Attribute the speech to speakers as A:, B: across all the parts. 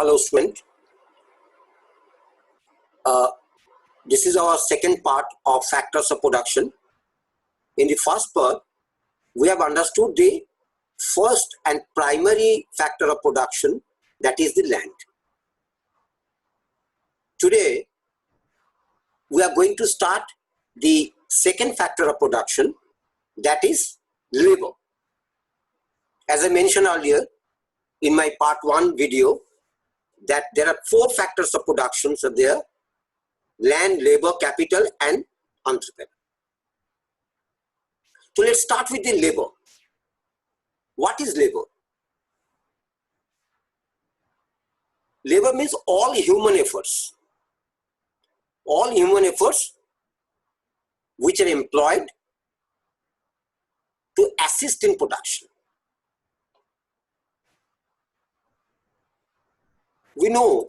A: Hello student, this is our second part of factors of production. In the first part, we have understood the first and primary factor of production, that is the land. Today, we are going to start the second factor of production, that is labor. As I mentioned earlier in my part 1 video, that there are 4 factors of production are there: land, labor, capital, and entrepreneur. So let's start with the labor. What is labor? Labor means all human efforts. All human efforts which are employed to assist in production. We know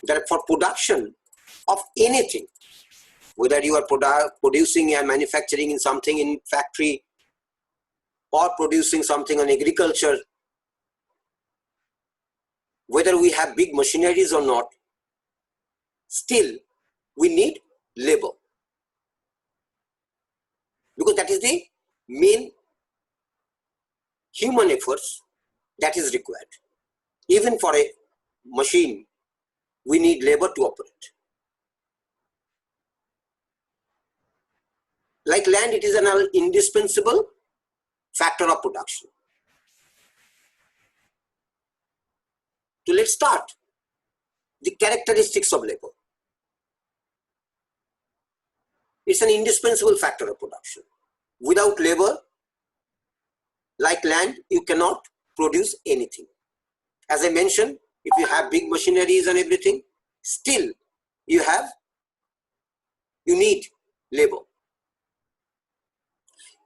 A: that for production of anything, whether you are producing and manufacturing in something in factory or producing something on agriculture, whether we have big machineries or not, still we need labor, because that is the main human efforts that is required. Even for a machine, we need labor to operate. Like land, it is an indispensable factor of production. So let's start the characteristics of labor. It's an indispensable factor of production. Without labor, like land, you cannot produce anything. As I mentioned, if you have big machineries and everything, still you need labor.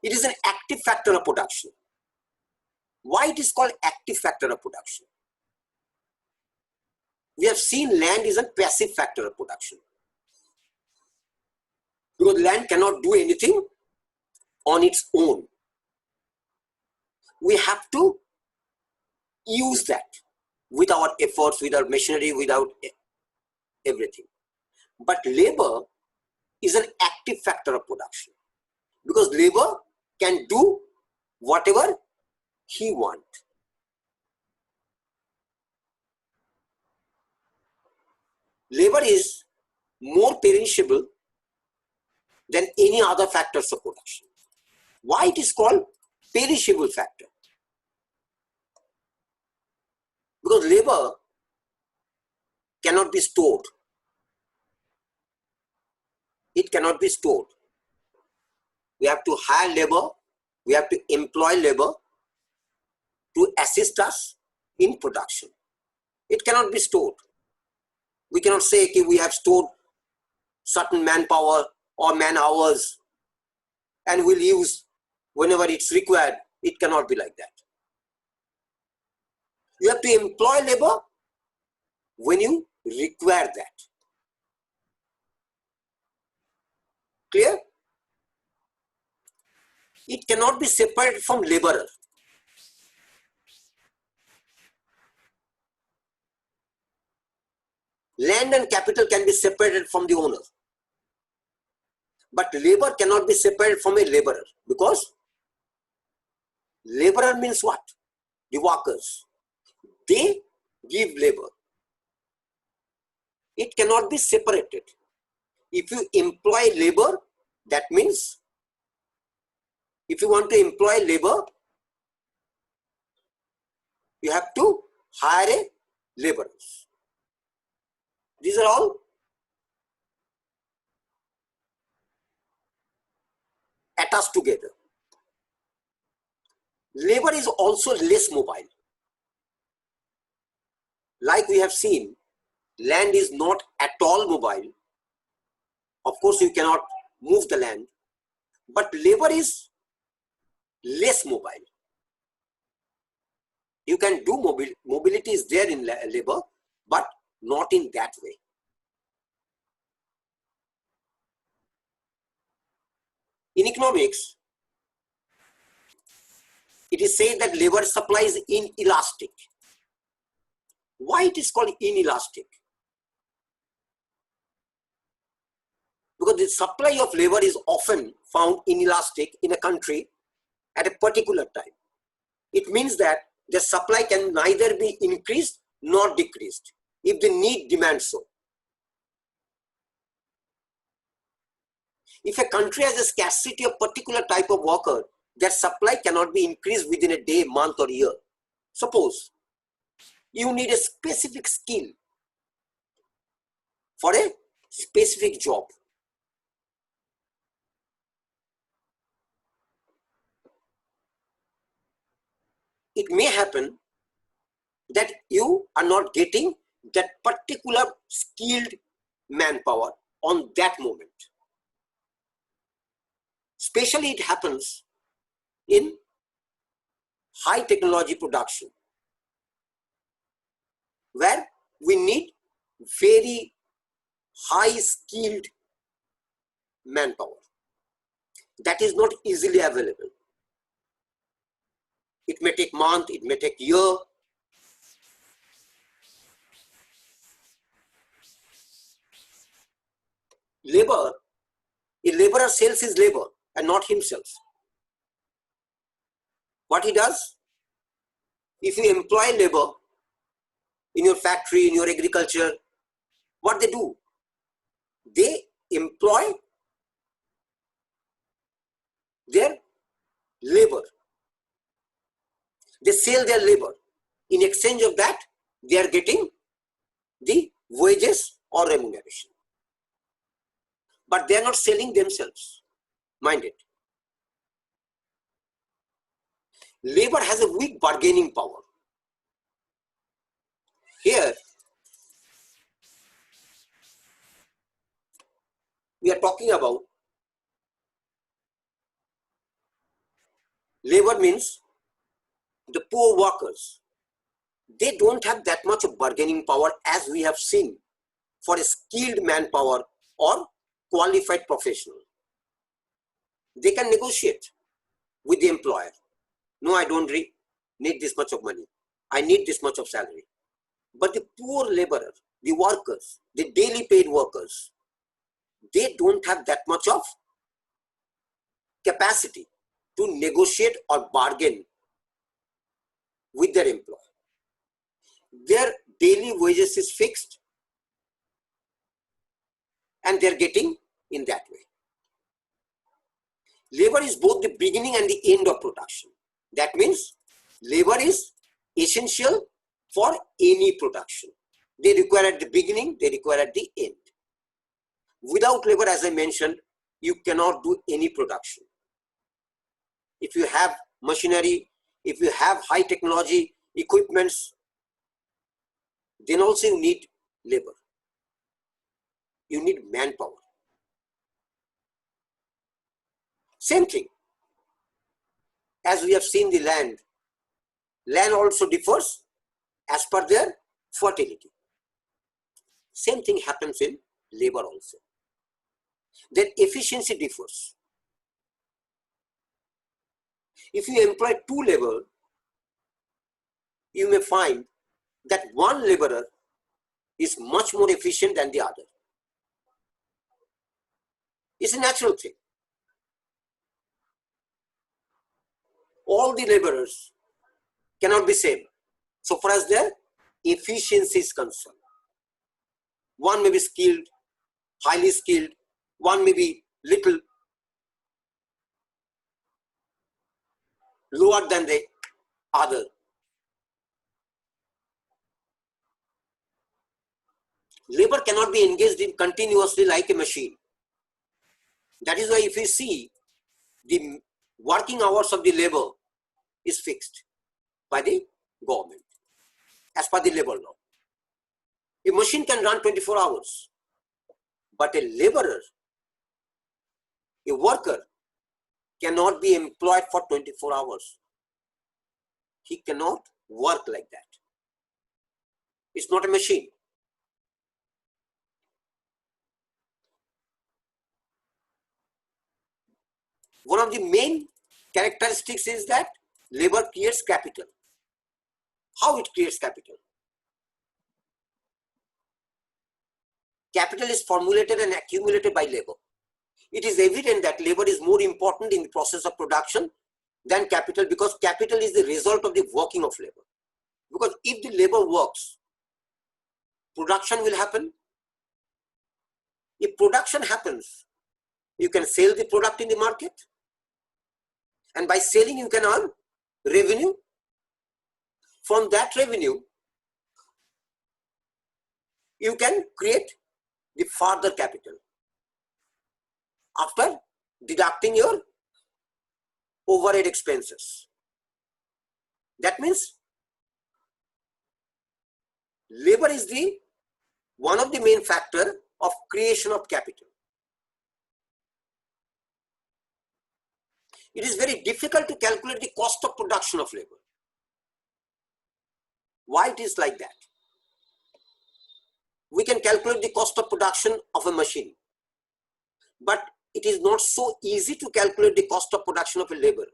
A: It is an active factor of production. Why it is called active factor of production? We have seen land is a passive factor of production, because land cannot do anything on its own. We have to use that with our efforts, with our machinery, without everything. But labor is an active factor of production, because labor can do whatever he wants. Labor is more perishable than any other factors of production. Why it is called perishable factor? Because labor cannot be stored. It cannot be stored. We have to hire labor, we have to employ labor to assist us in production. It cannot be stored. We cannot say, okay, we have stored certain manpower or man hours and we'll use whenever it's required. It cannot be like that. You have to employ labor when you require that. Clear? It cannot be separated from laborer. Land and capital can be separated from the owner. But labor cannot be separated from a laborer, because laborer means what? The workers. They give labor. It cannot be separated. If you employ labor, that means if you want to employ labor, you have to hire a laborers. These are all attached together. Labor is also less mobile. Like we have seen, land is not at all mobile. Of course, you cannot move the land, but labor is less mobile. You can do mobility is there in labor, but not in that way. In economics, it is said that labor supply is inelastic. Why it is called inelastic? Because the supply of labor is often found inelastic in a country at a particular time. It means that the supply can neither be increased nor decreased if the need demands so. If a country has a scarcity of particular type of worker, their supply cannot be increased within a day, month or year. Suppose you need a specific skill for a specific job. It may happen that you are not getting that particular skilled manpower on that moment. Especially it happens in high technology production, where we need very high skilled manpower that is not easily available. It may take month, it may take year. Labor, a laborer sells his labor and not himself. What he does, if you employ labor in your factory, in your agriculture, what they do? They employ their labor. They sell their labor. In exchange of that, they are getting the wages or remuneration. But they are not selling themselves. Mind it. Labor has a weak bargaining power. Here, we are talking about labor means the poor workers. They don't have that much of bargaining power as we have seen for a skilled manpower or qualified professional. They can negotiate with the employer. No, I don't need this much of money. I need this much of salary. But the poor laborer, the workers, the daily paid workers, they don't have that much of capacity to negotiate or bargain with their employer. Their daily wages is fixed and they're getting in that way. Labor is both the beginning and the end of production. That means labor is essential for any production. They require at the beginning, they require at the end. Without labor, as I mentioned, you cannot do any production. If you have machinery, if you have high technology equipments, then also you need labor. You need manpower. Same thing. As we have seen the land also differs as per their fertility. Same thing happens in labor also. Their efficiency differs. If you employ two laborers, you may find that one laborer is much more efficient than the other. It's a natural thing. All the laborers cannot be same so far as their efficiency is concerned. One may be skilled, highly skilled, one may be little lower than the other. Labor cannot be engaged in continuously like a machine. That is why if you see, the working hours of the labor is fixed by the government as per the labor law. A machine can run 24 hours, but a laborer, a worker, cannot be employed for 24 hours. He cannot work like that. It's not a machine. One of the main characteristics is that labor creates capital. How it creates capital? capital is formulated and accumulated by labor. It is evident that labor is more important in the process of production than capital, because capital is the result of the working of labor. Because if the labor works, production will happen. If production happens, you can sell the product in the market, and by selling you can earn revenue. From that revenue, you can create the further capital after deducting your overhead expenses. That means labor is the one of the main factor of creation of capital. It is very difficult to calculate the cost of production of labor. Why it is like that? We can calculate the cost of production of a machine, but it is not so easy to calculate the cost of production of a labor.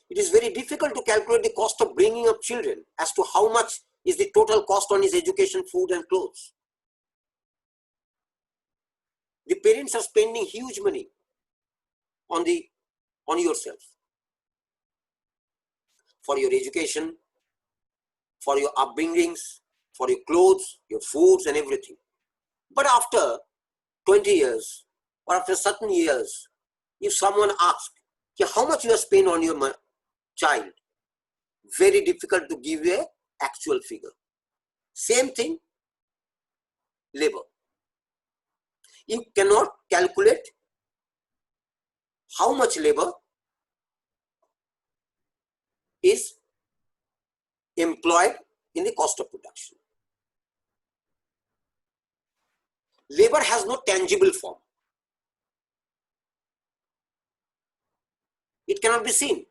A: It is very difficult to calculate the cost of bringing up children as to how much is the total cost on his education, food and clothes. The parents are spending huge money on yourself, for your education, for your upbringings, for your clothes, your foods and everything. But after 20 years or after certain years, if someone asks how much you have spent on your child, very difficult to give you an actual figure. Same thing, labor. You cannot calculate how much labor is employed in the cost of production. Labor has no tangible form. It cannot be seen.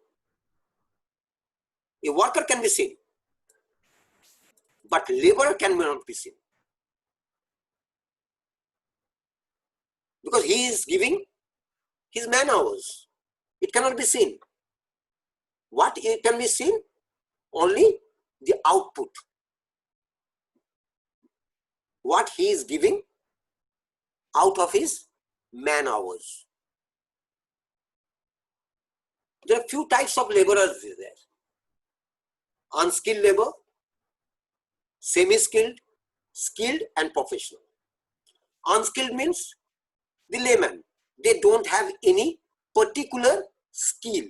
A: A worker can be seen, but labor cannot be seen, because he is giving his man hours. It cannot be seen. What it can be seen? Only the output. What he is giving out of his man hours. There are few types of laborers there. Unskilled labor, semi-skilled, skilled and professional. Unskilled means the layman. They don't have any particular skill.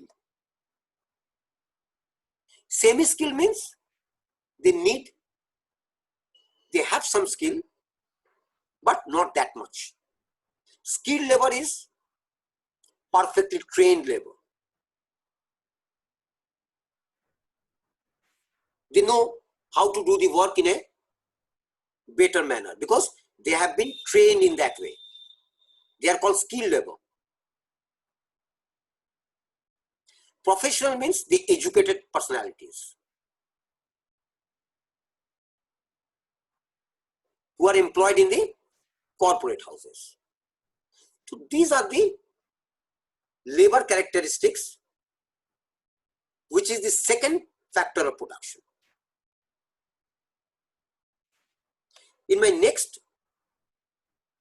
A: Semi-skilled means they have some skill, but not that much. Skilled labor is perfectly trained labor. They know how to do the work in a better manner because they have been trained in that way. They are called skilled labor. Professional means the educated personalities who are employed in the corporate houses. So these are the labor characteristics, which is the second factor of production. In my next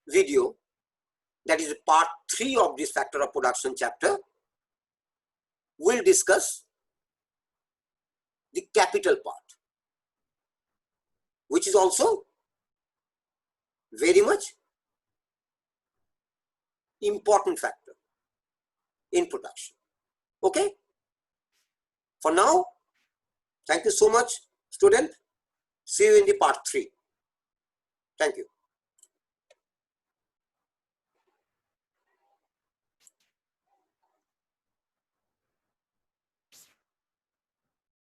A: video, that is part 3 of this factor of production chapter, we'll discuss the capital part, which is also very much important factor in production. Okay? For now, thank you so much, student. See you in the part 3. Thank you.